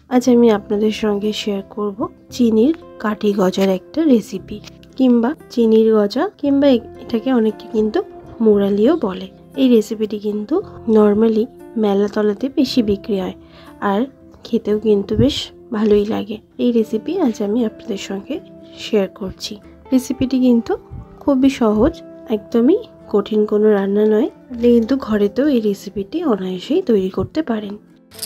আজ আমি আপনাদের সঙ্গে শেয়ার করব চিনির কাঠি গজার একটা রেসিপি, কিংবা চিনির গজা, কিংবা এটাকে অনেকে কিন্তু মুরালিও বলে। এই রেসিপিটি কিন্তু নর্মালি মেলাতলাতে বেশি বিক্রি হয়, আর খেতেও কিন্তু বেশ ভালোই লাগে। এই রেসিপি আজ আমি আপনাদের সঙ্গে শেয়ার করছি। রেসিপিটি কিন্তু খুবই সহজ, একদমই কঠিন কোনো রান্না নয়। আপনি কিন্তু ঘরেতেও এই রেসিপিটি অনায়াসেই তৈরি করতে পারেন।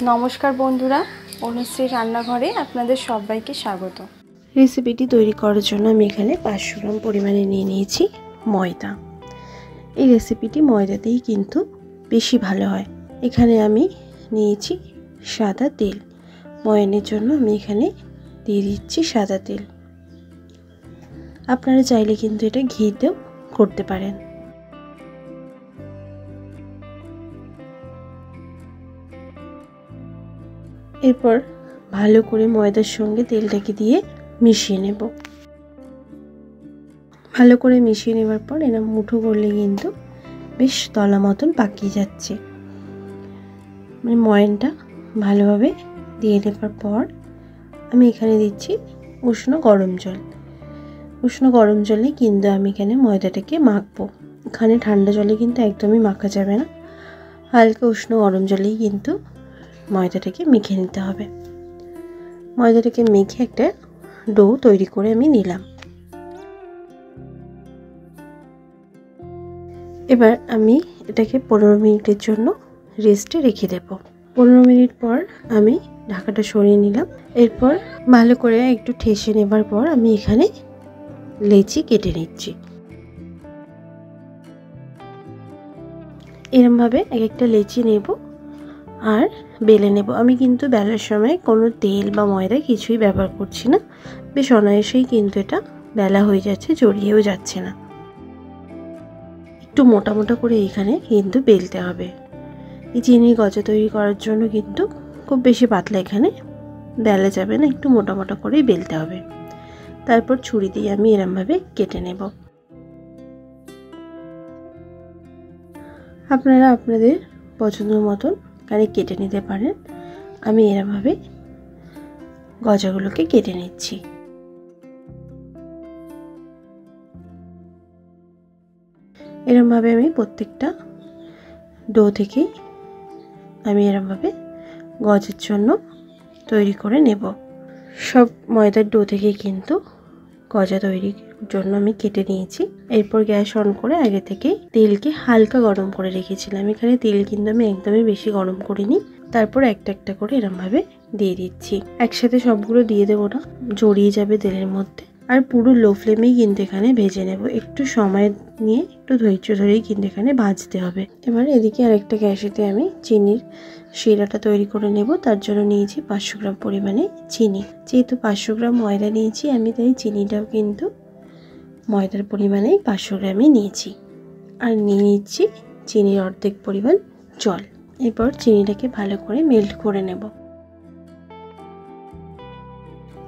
নমস্কার বন্ধুরা, অনুশ্রী রান্নাঘরে আপনাদের সবাইকে স্বাগত। রেসিপিটি তৈরি করার জন্য আমি এখানে 500 গ্রাম পরিমাণে নিয়ে নিয়েছি ময়দা। এই রেসিপিটি ময়দাতেই কিন্তু বেশি ভালো হয়। এখানে আমি নিয়েছি সাদা তেল। ময়ানের জন্য আমি এখানে দিয়ে দিচ্ছি সাদা তেল। আপনারা চাইলে কিন্তু এটা ঘিতেও করতে পারেন। এরপর ভালো করে ময়দার সঙ্গে তেলটাকে দিয়ে মিশিয়ে নেব। ভালো করে মিশিয়ে নেবার পর এরকম মুঠো করলে কিন্তু বেশ তলা মতন পাকিয়ে যাচ্ছে। মানে ময়ানটা ভালোভাবে দিয়ে নেবার পর আমি এখানে দিচ্ছি উষ্ণ গরম জল। উষ্ণ গরম জলে কিন্তু আমি এখানে ময়দাটাকে মাখবো। এখানে ঠান্ডা জলে কিন্তু একদমই মাখা যাবে না, হালকা উষ্ণ গরম জলেই কিন্তু ময়দাটাকে মেখে নিতে হবে। ময়দাটাকে মেখে একটা ডো তৈরি করে আমি নিলাম। এবার আমি এটাকে 15 মিনিটের জন্য রেস্টে রেখে দেব। 15 মিনিট পর আমি ঢাকাটা সরিয়ে নিলাম। এরপর ভালো করে একটু ঠেসে নেবার পর আমি এখানে লেচি কেটে নিচ্ছি। এরমভাবে এক একটা লেচি নেব আর বেলে নেব। আমি কিন্তু বেলার সময় কোনো তেল বা ময়দা কিছুই ব্যবহার করছি না। বেশ অনায়াসেই কিন্তু এটা বেলা হয়ে যাচ্ছে, জড়িয়েও যাচ্ছে না। একটু মোটা মোটা করে এখানে কিন্তু বেলতে হবে। এই চিনির গজা তৈরি করার জন্য কিন্তু খুব বেশি পাতলা এখানে বেলা যাবে না, একটু মোটা মোটা করেই বেলতে হবে। তারপর ছুরি দিয়ে আমি এরমভাবে কেটে নেব। আপনারা আপনাদের পছন্দ মতন এখানে কেটে নিতে পারেন। আমি এরমভাবে গজাগুলোকে কেটে নিচ্ছি। এরমভাবে আমি প্রত্যেকটা ডো থেকে আমি এরমভাবে গজার জন্য তৈরি করে নেব। সব ময়দার ডো থেকে কিন্তু গজা তৈরির জন্য আমি কেটে নিয়েছি। এরপর গ্যাস অন করে আগে থেকে তেলকে হালকা গরম করে রেখেছিলাম। এখানে তেল কিন্তু আমি একদমই বেশি গরম করিনি। তারপর একটা একটা করে এরমভাবে দিয়ে দিচ্ছি। একসাথে সবগুলো দিয়ে দেবো না, জড়িয়ে যাবে তেলের মধ্যে। আর পুরো লো ফ্লেমেই কিন্তু এখানে ভেজে নেব। একটু সময় নিয়ে একটু ধৈর্য ধরেই কিন্তু এখানে ভাজতে হবে। এবার এদিকে আরেকটা গ্যাসেতে আমি চিনির শিরাটা তৈরি করে নেব। তার জন্য নিয়েছি 500 গ্রাম পরিমাণে চিনি। যেহেতু 500 গ্রাম ময়দা নিয়েছি আমি, তাই চিনিটাও কিন্তু ময়দার পরিমাণেই 500 গ্রামই নিয়েছি। আর নিয়ে নিচ্ছি চিনির অর্ধেক পরিমাণ জল। এরপর চিনিটাকে ভালো করে মেল্ট করে নেব।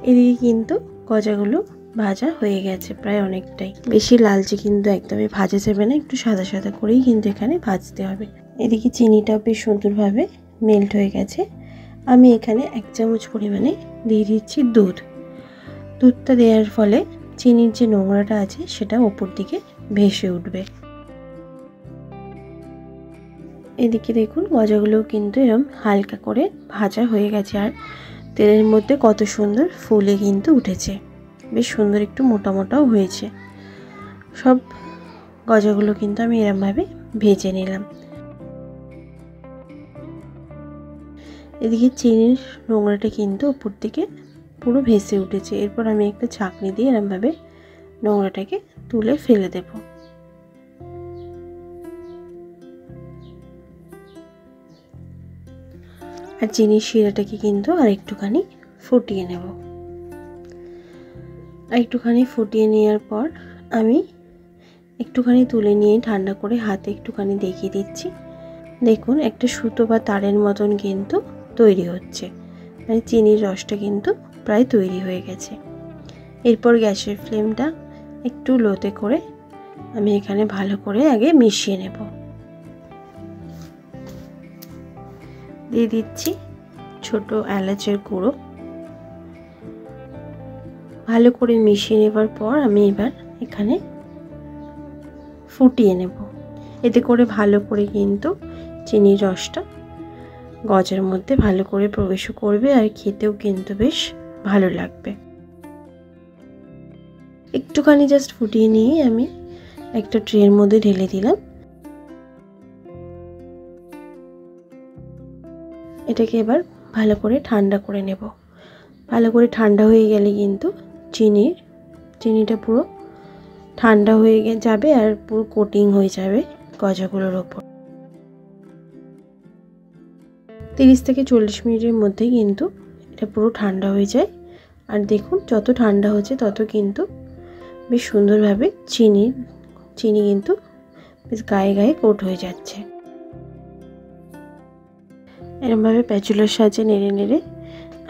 এদিকে কিন্তু গজাগুলো ভাজা হয়ে গেছে প্রায় অনেকটাই। বেশি লালচে কিন্তু একদমই ভাজা যাবে না, একটু সাদা সাদা করেই কিন্তু এখানে ভাজতে হবে। এদিকে চিনিটাও বেশ সুন্দরভাবে মেল্ট হয়ে গেছে। আমি এখানে 1 চামচ পরিমাণে দিয়ে দিচ্ছি দুধ। দুধটা দেওয়ার ফলে চিনির যে নোংরাটা আছে সেটা ওপর দিকে ভেসে উঠবে। এদিকে দেখুন গজাগুলোও কিন্তু এরকম হালকা করে ভাজা হয়ে গেছে, আর তেলের মধ্যে কত সুন্দর ফুলে কিন্তু উঠেছে। বেশ সুন্দর একটু মোটা মোটাও হয়েছে। সব গজাগুলো কিন্তু আমি এরমভাবে ভেজে নিলাম। এদিকে চিনির নোংরাটা কিন্তু উপর দিকে পুরো ভেসে উঠেছে। এরপর আমি একটা ছাঁকনি দিয়ে এরমভাবে নোংরাটাকে তুলে ফেলে দেব। আর চিনির শিরাটাকে কিন্তু আর একটুখানি ফুটিয়ে নেব। আর একটুখানি ফুটিয়ে নেওয়ার পর আমি একটুখানি তুলে নিয়ে ঠান্ডা করে হাতে একটুখানি দেখিয়ে দিচ্ছি। দেখুন একটা সুতো বা তারের মতন কিন্তু তৈরি হচ্ছে। মানে চিনির রসটা কিন্তু প্রায় তৈরি হয়ে গেছে। এরপর গ্যাসের ফ্লেমটা একটু লোতে করে আমি এখানে ভালো করে আগে মিশিয়ে নেব। দিয়ে দিচ্ছি ছোট এলাচের গুঁড়ো। ভালো করে মিশিয়ে নেবার পর আমি এবার এখানে ফুটিয়ে নেব। এতে করে ভালো করে কিন্তু চিনির রসটা গজার মধ্যে ভালো করে প্রবেশ করবে আর খেতেও কিন্তু বেশ ভালো লাগবে। একটুখানি জাস্ট ফুটিয়ে নিয়ে আমি একটা ট্রের মধ্যে ঢেলে দিলাম। এটাকে এবার ভালো করে ঠান্ডা করে নেব। ভালো করে ঠান্ডা হয়ে গেলে কিন্তু চিনিটা পুরো ঠান্ডা হয়ে যাবে আর পুরো কোটিং হয়ে যাবে গজাগুলোর ওপর। 30 থেকে 40 মিনিটের মধ্যে কিন্তু এটা পুরো ঠান্ডা হয়ে যায়। আর দেখুন যত ঠান্ডা হচ্ছে তত কিন্তু বেশ সুন্দরভাবে চিনি কিন্তু বেশ গায়ে গায়ে কোট হয়ে যাচ্ছে। এরকমভাবে প্যাচুলার সাহায্যে নেড়ে নেড়ে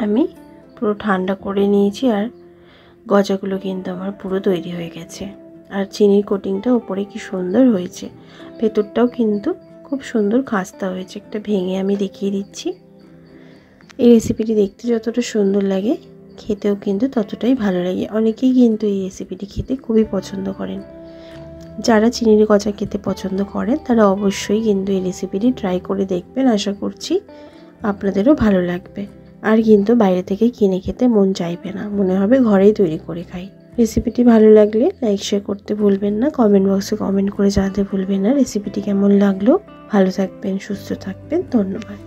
আমি পুরো ঠান্ডা করে নিয়েছি আর গজাগুলো কিন্তু আমার পুরো তৈরি হয়ে গেছে। আর চিনির কোটিংটা ওপরে কি সুন্দর হয়েছে, ভেতরটাও কিন্তু খুব সুন্দর খাস্তা হয়েছে। একটা ভেঙে আমি দেখিয়ে দিচ্ছি। এই রেসিপিটি দেখতে যতটা সুন্দর লাগে খেতেও কিন্তু ততটাই ভালো লাগে। অনেকেই কিন্তু এই রেসিপিটি খেতে খুবই পছন্দ করেন। যারা চিনির গজা খেতে পছন্দ করেন তারা অবশ্যই কিন্তু এই রেসিপিটি ট্রাই করে দেখবেন। আশা করছি আপনাদেরও ভালো লাগবে। আর কিন্তু বাইরে থেকে কিনে খেতে মন চাইবে না, মনে হবে ঘরেই তৈরি করে খাই। রেসিপিটি ভালো লাগলে লাইক শেয়ার করতে ভুলবেন না, কমেন্ট বক্সে কমেন্ট করে জানাতে ভুলবেন না রেসিপিটি কেমন লাগলো। ভালো থাকবেন, সুস্থ থাকবেন, ধন্যবাদ।